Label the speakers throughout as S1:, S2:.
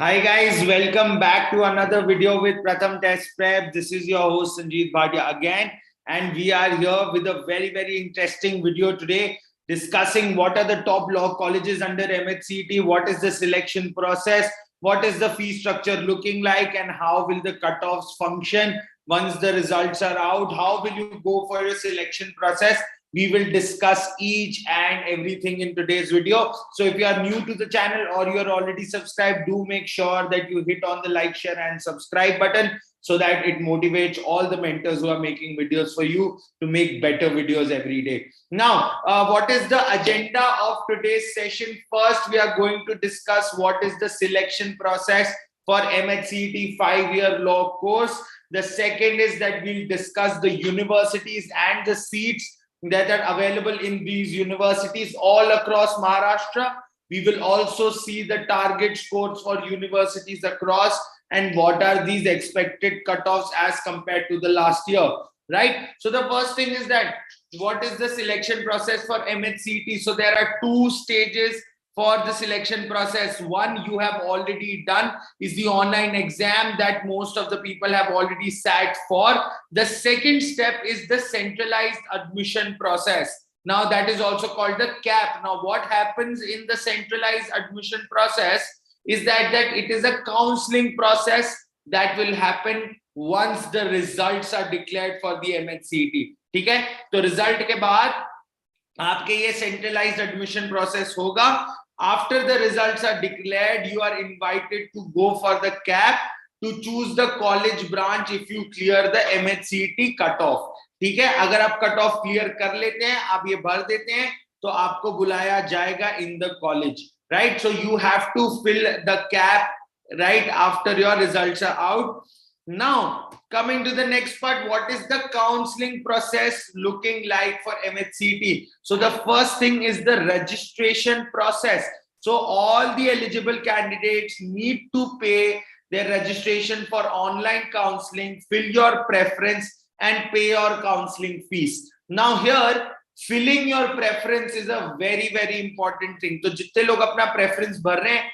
S1: Hi guys, welcome back to another video with Pratham Test Prep. This is your host Sanjeev Bhatia again, and we are here with a very interesting video today discussing what are the top law colleges under MH-CET, what is the selection process, what is the fee structure looking like, and how will the cutoffs function once the results are out, how will you go for your selection process. We will discuss each and everything in today's video. So if you are new to the channel or you're already subscribed, do make sure that you hit on the like, share and subscribe button so that it motivates all the mentors who are making videos for you to make better videos every day. Now, what is the agenda of today's session? First, we are going to discuss what is the selection process for MH-CET 5-year law course. The second is that we'll discuss the universities and the seats that are available in these universities all across Maharashtra. We will also see the target scores for universities across and what are these expected cutoffs as compared to the last year, right? So the first thing is that what is the selection process for MH-CET? So there are two stages for the selection process. One you have already done is the online exam that most of the people have already sat for. The second step is the centralized admission process. Now that is also called the CAP. Now what happens in the centralized admission process is that it is a counseling process that will happen once the results are declared for the MH-CET. ठीक है, तो result के बाद आपके ये centralized admission process होगा. After the results are declared, you are invited to go for the CAP to choose the college branch if you clear the MH-CET cutoff. ठीक है, अगर आप cutoff clear कर लेते हैं, आप ये भर देते हैं, तो आपको बुलाया जाएगा in the college, right? So you have to fill the CAP right after your results are out. Now, coming to the next part, what is the counseling process looking like for MH-CET? So the first thing is the registration process. So all the eligible candidates need to pay their registration for online counseling, fill your preference and pay your counseling fees. Now here, filling your preference is a very important thing. So जितने लोग अपना preference भर रहे हैं,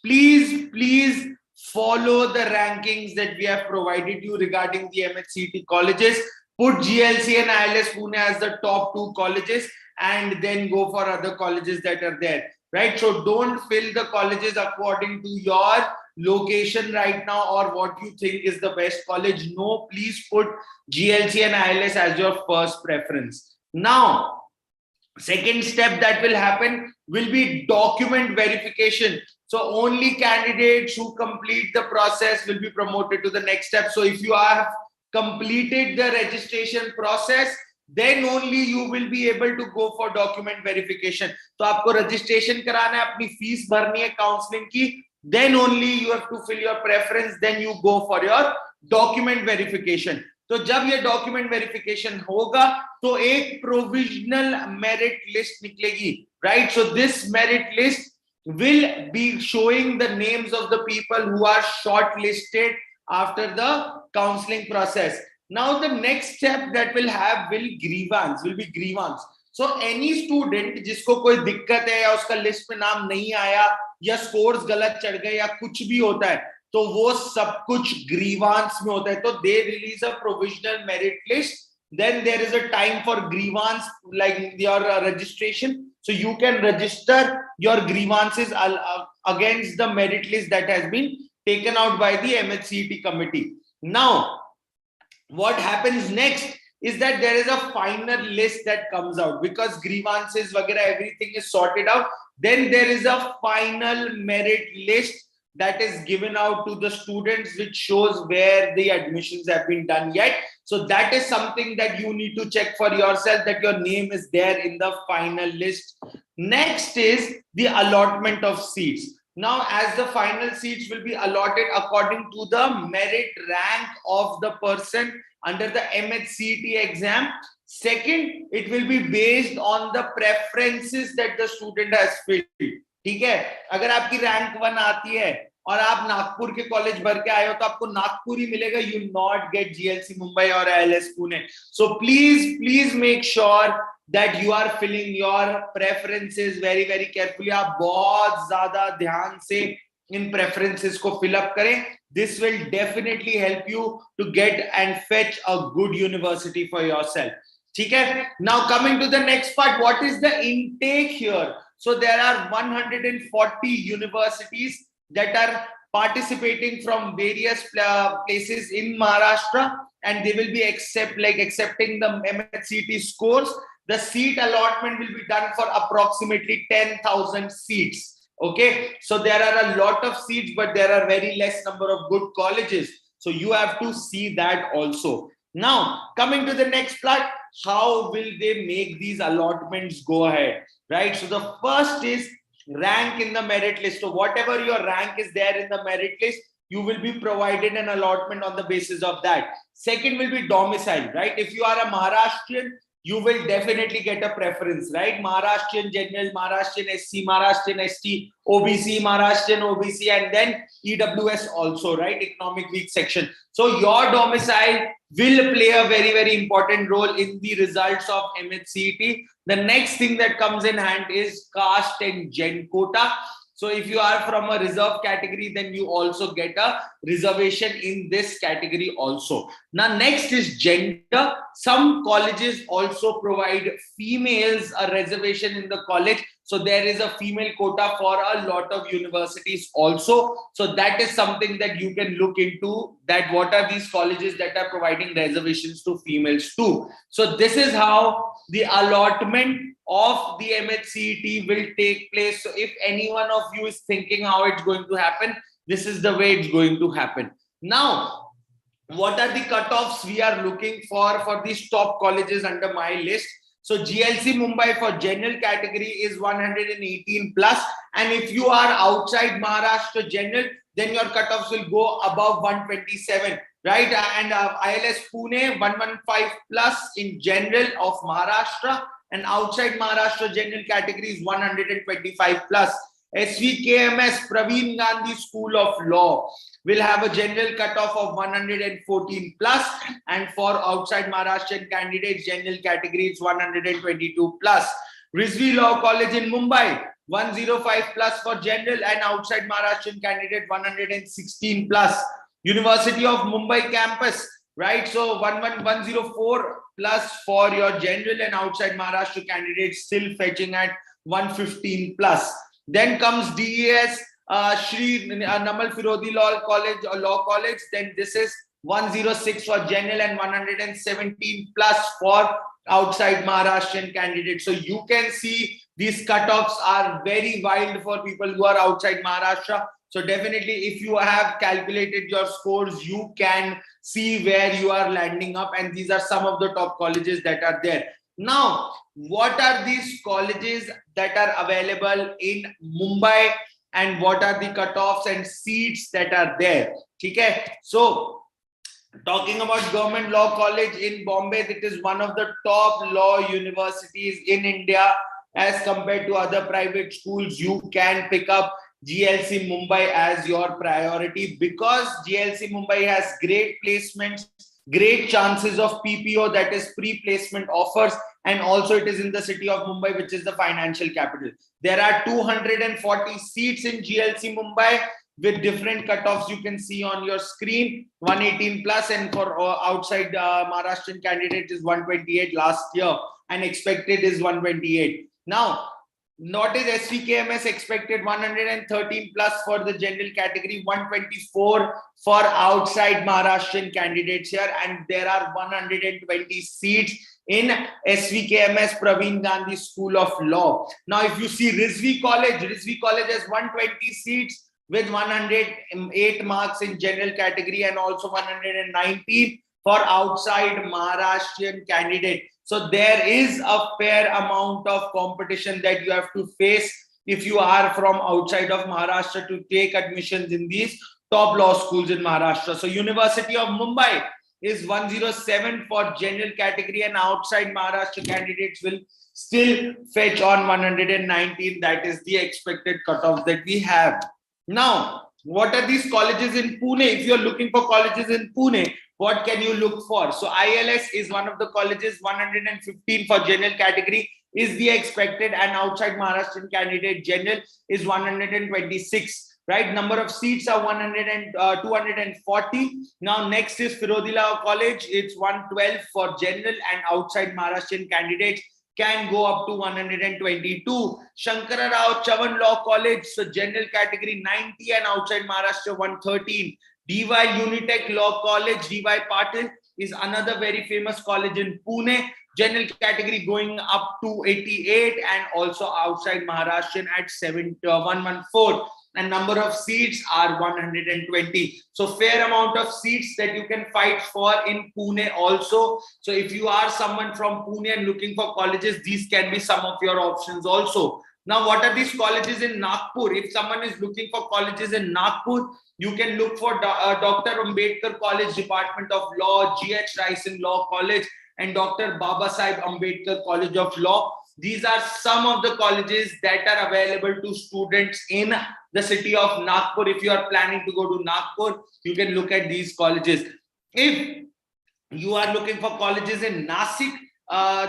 S1: please follow the rankings that we have provided you regarding the MH-CET colleges. Put GLC and ILS Pune as the top 2 colleges and then go for other colleges that are there, right? So don't fill the colleges according to your location right now or what you think is the best college. No, please put GLC and ILS as your first preference. Now, second step that will happen will be document verification. So only candidates who complete the process will be promoted to the next step. So if you have completed the registration process, then only you will be able to go for document verification. So आपको registration कराना है, अपनी fees भरनी है counseling की, then only you have to fill your preference, then you go for your document verification. तो जब ये डॉक्यूमेंट वेरिफिकेशन होगा तो एक प्रोविजनल मेरिट लिस्ट निकलेगी, right? So this merit list will be showing the names of the people who are shortlisted after the counseling process. Now the next step that will be grievance. So any student जिसको कोई दिक्कत है या उसका list में नाम नहीं आया या स्कोर्स गलत चढ़ गए या कुछ भी होता है, तो वो सब कुछ ग्रीवांस में होता है. तो they release a provisional merit list, then there is a time for grievance like your registration. So you can register your grievances against the merit list that has been taken out by the MH-CET committee. Now, what happens next is that there is a final list that comes out because grievances, vagera, everything is sorted out. Then there is a final merit list that is given out to the students, which shows where the admissions have been done yet. So that is something that you need to check for yourself, that your name is there in the final list. Next is the allotment of seats. Now, as the final seats will be allotted according to the merit rank of the person under the MH-CET exam. Second, it will be based on the preferences that the student has filled. ठीक है, अगर आपकी rank 1 आती है और आप नागपुर के college भर के आए हो तो आपको नागपुर ही मिलेगा. You not get GLC Mumbai और ILS Pune. So please make sure that you are filling your preferences very carefully. आप बहुत ज्यादा ध्यान से इन preferences को fill up करें. This will definitely help you to get and fetch a good university for yourself. ठीक है? Now coming to the next part, what is the intake here? So there are 140 universities that are participating from various places in Maharashtra, and they will be accepting the MH-CET scores. The seat allotment will be done for approximately 10,000 seats. Okay, so there are a lot of seats, but there are very less number of good colleges. So you have to see that also. Now, coming to the next part, how will they make these allotments go ahead? Right. So the first is rank in the merit list. So whatever your rank is there in the merit list, you will be provided an allotment on the basis of that. Second will be domicile, right? If you are a Maharashtrian, you will definitely get a preference, right? Maharashtrian General, Maharashtrian SC, Maharashtrian ST, OBC, Maharashtrian OBC, and then EWS also, right? Economic weak section. So your domicile will play a very, very important role in the results of MH-CET. The next thing that comes in hand is caste and gen quota. So if you are from a reserve category, then you also get a reservation in this category also. Now, next is gender. Some colleges also provide females a reservation in the college. So there is a female quota for a lot of universities also. So that is something that you can look into, that what are these colleges that are providing reservations to females too. So this is how the allotment of the MH-CET will take place. So if any one of you is thinking how it's going to happen, this is the way it's going to happen. Now, what are the cutoffs we are looking for these top colleges under my list? So GLC Mumbai for general category is 118 plus, and if you are outside Maharashtra general, then your cutoffs will go above 127, right? And ILS Pune 115 plus in general of Maharashtra, and outside Maharashtra general category is 125 plus. SVKMS Praveen Gandhi School of Law will have a general cutoff of 114 plus, and for outside Maharashtrian candidates, general category is 122 plus. Rizvi Law College in Mumbai, 105 plus for general, and outside Maharashtrian candidate 116 plus. University of Mumbai campus, right? So 104 plus for your general, and outside Maharashtra candidates still fetching at 115 plus. Then comes DES Shri Namal Firodi Law College. Then this is 106 for general and 117 plus for outside Maharashtrian candidates. So you can see these cutoffs are very wild for people who are outside Maharashtra. So definitely, if you have calculated your scores, you can see where you are landing up. And these are some of the top colleges that are there. Now, what are these colleges that are available in Mumbai, and what are the cutoffs and seats that are there? Okay. So talking about Government Law College in Bombay, it is one of the top law universities in India. As compared to other private schools, you can pick up GLC Mumbai as your priority, because GLC Mumbai has great placements, great chances of PPO, that is pre-placement offers, and also it is in the city of Mumbai, which is the financial capital. There are 240 seats in GLC Mumbai with different cutoffs you can see on your screen, 118 plus, and for outside Maharashtrian candidate is 128 last year, and expected is 128. Now, what is SVKMS expected? 113 plus for the general category, 124 for outside Maharashtrian candidates here, and there are 120 seats in SVKMS Praveen Gandhi School of Law. Now, if you see Rizvi College has 120 seats with 108 marks in general category, and also 119 for outside Maharashtrian candidate. So there is a fair amount of competition that you have to face if you are from outside of Maharashtra to take admissions in these top law schools in Maharashtra. So University of Mumbai is 107 for general category, and outside Maharashtra candidates will still fetch on 119. That is the expected cutoff that we have. Now, what are these colleges in Pune? If you're looking for colleges in Pune, what can you look for? So ILS is one of the colleges, 115 for general category is the expected, and outside Maharashtrian candidate general is 126. right? Number of seats are 100 and 240. Now next is Firodhilal College. It's 112 for general, and outside Maharashtrian candidates can go up to 122. Shankara Rao Chavan Law College, so general category 90 and outside Maharashtra 113. DY Unitech Law College, DY Patil is another very famous college in Pune. General category going up to 88 and also outside Maharashtrian at 114. And number of seats are 120. So fair amount of seats that you can fight for in Pune also. So if you are someone from Pune and looking for colleges, these can be some of your options also. Now, what are these colleges in Nagpur? If someone is looking for colleges in Nagpur, you can look for Dr. Ambedkar College, Department of Law, G.H. Raisen Law College, and Dr. Babasaheb Ambedkar College of Law. These are some of the colleges that are available to students in the city of Nagpur. If you are planning to go to Nagpur, you can look at these colleges. If you are looking for colleges in Nasik,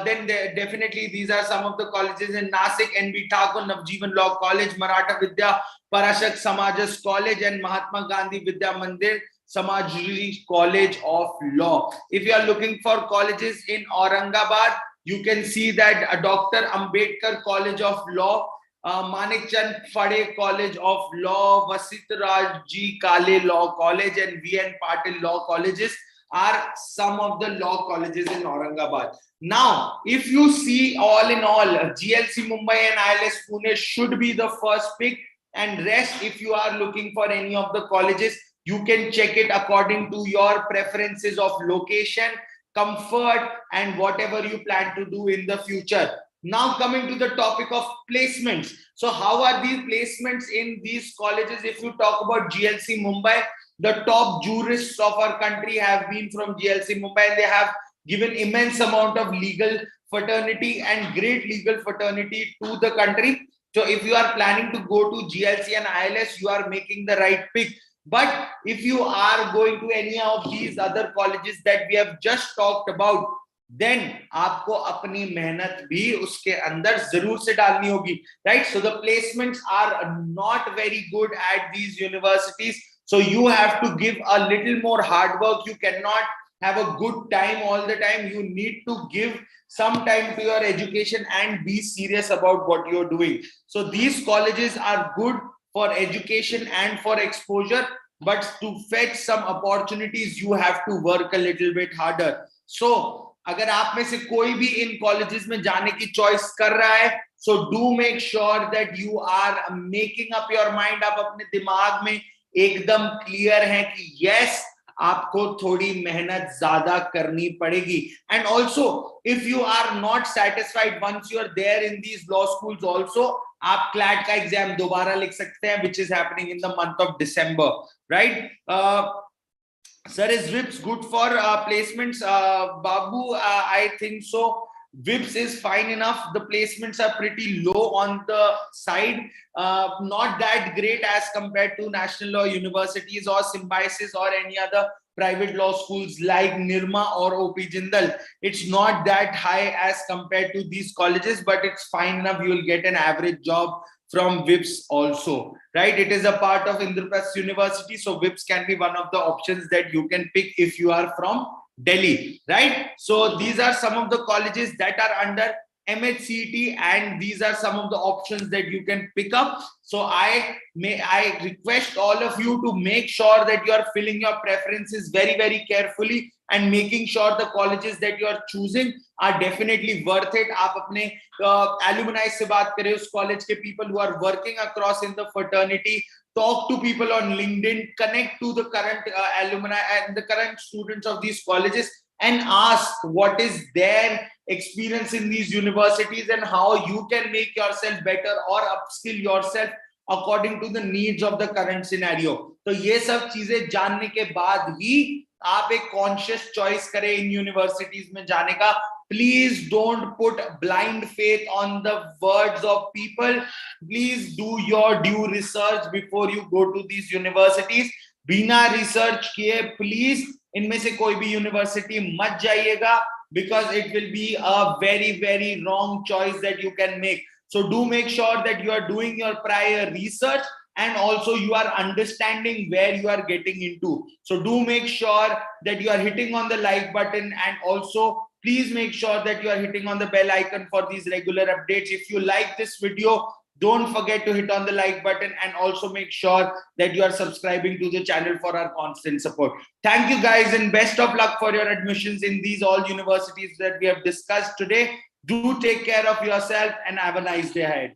S1: then definitely these are some of the colleges in Nasik: N.B. Thakur Navjeevan Law College, Maratha Vidya Parashak Samajas College, and Mahatma Gandhi Vidya Mandir Samajri College of Law. If you are looking for colleges in Aurangabad, you can see that Dr. Ambedkar College of Law, Manik Chand Phade College of Law, Vasitraj Ji Kale Law College, and V.N. Patil Law Colleges are some of the law colleges in Aurangabad. Now, if you see, all in all, GLC Mumbai and ILS Pune should be the first pick, and rest, if you are looking for any of the colleges, you can check it according to your preferences of location, comfort, and whatever you plan to do in the future. Now coming to the topic of placements. So how are these placements in these colleges? If you talk about GLC Mumbai, the top jurists of our country have been from GLC Mumbai, and they have given immense amount of legal fraternity and great legal fraternity to the country. So if you are planning to go to GLC and ILS, you are making the right pick. But if you are going to any of these other colleges that we have just talked about, then आपको अपनी मेहनत भी उसके अंदर जरूर से डालनी होगी, right? So the placements are not very good at these universities. So you have to give a little more hard work. You cannot have a good time all the time. You need to give some time to your education and be serious about what you're doing. So these colleges are good for education and for exposure, but to fetch some opportunities, you have to work a little bit harder. So अगर आप में से कोई भी इन colleges में जाने की choice कर रहा है, so do make sure that you are making up your mind. आप अपने दिमाग में एकदम क्लियर हैं कि yes, आपको थोड़ी मेहनत ज्यादा करनी पड़ेगी. And also, if you are not satisfied once you are there in these law schools also, आप CLAT का एग्जाम दोबारा लिख सकते हैं, which is happening in the month of December, right? Sir, is WIPS good for placements? Babu, I think so. WIPS is fine enough. The placements are pretty low on the side. Not that great as compared to national law universities or Symbiosis or any other private law schools like Nirma or OP Jindal. It's not that high as compared to these colleges, but it's fine enough. You will get an average job from WIPS also, right? It is a part of Indraprasth University, so WIPS can be one of the options that you can pick if you are from Delhi, right? So these are some of the colleges that are under MH-CET, and these are some of the options that you can pick up. So I request all of you to make sure that you are filling your preferences very, very carefully and making sure the colleges that you are choosing are definitely worth it. आप अपने alumni से बात करें, उस college के people who are working across in the fraternity, talk to people on LinkedIn, connect to the current alumni and the current students of these colleges, and ask what is their experience in these universities and how you can make yourself better or upskill yourself according to the needs of the current scenario. तो ये सब चीजें जानने के बाद ही आप एक conscious choice करें इन यूनिवर्सिटीज में जाने का. Please don't put blind faith on the words of people. Please do your due research before you go to these universities. बिना रिसर्च किए प्लीज इनमें से कोई भी यूनिवर्सिटी मत जाइएगा, because it will be a very, very wrong choice that you can make. So do make sure that you are doing your prior research and also you are understanding where you are getting into. So do make sure that you are hitting on the like button, and also please make sure that you are hitting on the bell icon for these regular updates. If you like this video, don't forget to hit on the like button, and also make sure that you are subscribing to the channel for our constant support. Thank you guys, and best of luck for your admissions in these all universities that we have discussed today. Do take care of yourself and have a nice day ahead.